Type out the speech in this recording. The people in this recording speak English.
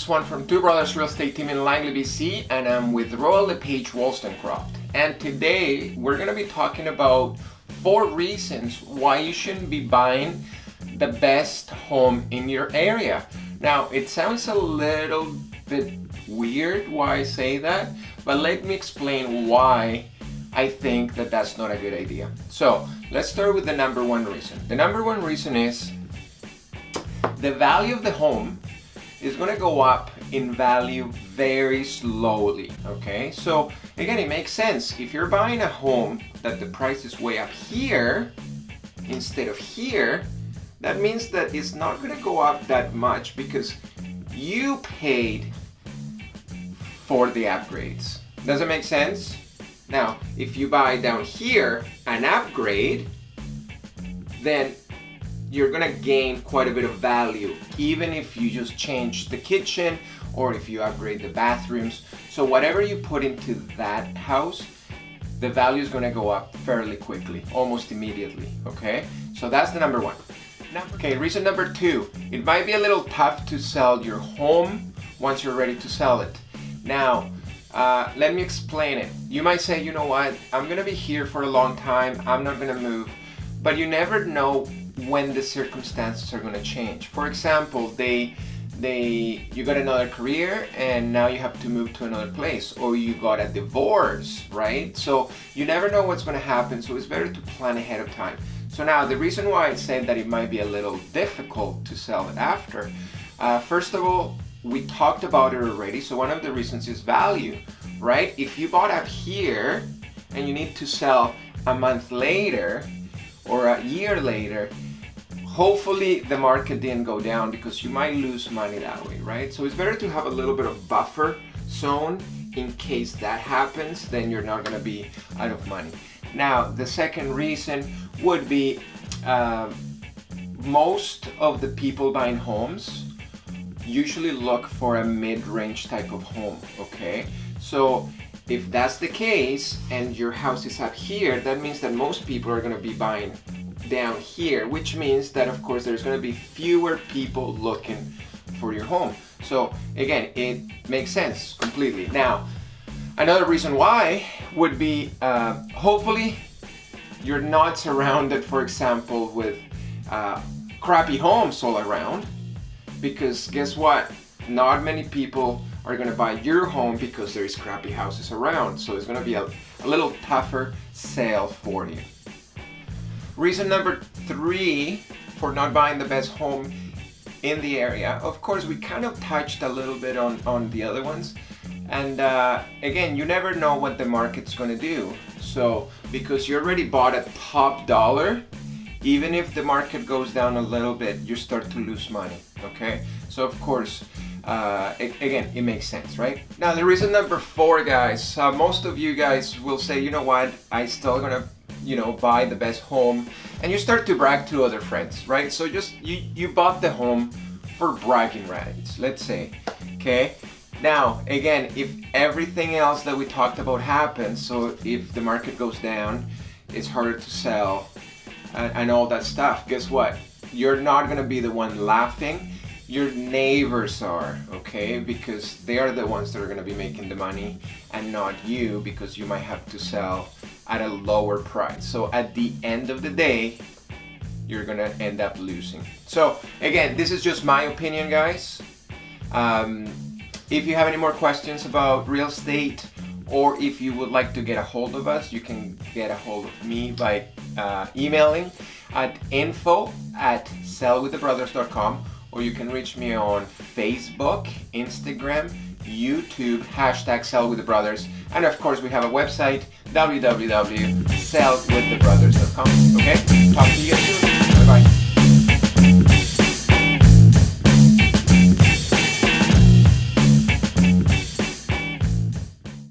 Swan from Two Brothers Real Estate Team in Langley, BC, and I'm with Royal LePage Wollstonecroft. And today we're going to be talking about 4 reasons why you shouldn't be buying the best home in your area. Now, it sounds a little bit weird why I say that, but let me explain why I think that that's not a good idea. So let's start with the number 1 reason. The number 1 reason is the value of the home is going to go up in value very slowly, okay? So again, it makes sense. If you're buying a home that the price is way up here instead of here, that means that it's not going to go up that much because you paid for the upgrades. Does it make sense? Now, if you buy down here an upgrade, then you're gonna gain quite a bit of value, even if you just change the kitchen or if you upgrade the bathrooms. So whatever you put into that house, the value is gonna go up fairly quickly, almost immediately, okay? So that's the number 1. Now, okay, reason number 2, it might be a little tough to sell your home once you're ready to sell it. Now, let me explain it. You might say, you know what, I'm gonna be here for a long time, I'm not gonna move, but you never know when the circumstances are going to change. For example, you got another career and now you have to move to another place, or you got a divorce, right? So you never know what's going to happen, so it's better to plan ahead of time. So now the reason why I said that it might be a little difficult to sell it after, first of all, we talked about it already, so one of the reasons is value, right? If you bought up here and you need to sell a month later or a year later, hopefully the market didn't go down because you might lose money that way, right? So it's better to have a little bit of buffer zone in case that happens, then you're not gonna be out of money. Now, the second reason would be most of the people buying homes usually look for a mid-range type of home, okay? So if that's the case and your house is up here, that means that most people are gonna be buying down here, which means that of course there's going to be fewer people looking for your home. So again, it makes sense completely. Now, another reason why would be hopefully you're not surrounded, for example, with crappy homes all around, because guess what? Not many people are going to buy your home because there's crappy houses around. So it's going to be a little tougher sale for you. Reason number 3 for not buying the best home in the area, of course, we kind of touched a little bit on the other ones. And again, you never know what the market's going to do. So because you already bought at top dollar, even if the market goes down a little bit, you start to lose money, okay? So of course, again, it makes sense, right? Now, the reason number 4, guys, most of you guys will say, you know what, I still gonna buy the best home, and you start to brag to other friends, right? So just you bought the home for bragging rights, let's say, okay? Now, again, if everything else that we talked about happens, so if the market goes down, it's harder to sell, and all that stuff, guess what? You're not gonna be the one laughing. Your neighbors are, okay? Because they are the ones that are gonna be making the money and not you, because you might have to sell at a lower price. So at the end of the day, you're gonna end up losing. So again, this is just my opinion, guys. If you have any more questions about real estate, or if you would like to get a hold of us, you can get a hold of me by emailing at info@sellwiththebrothers.com, or you can reach me on Facebook, Instagram, YouTube, #sellwiththebrothers, and of course we have a website, www.sellwiththebrothers.com. Okay, talk to you soon.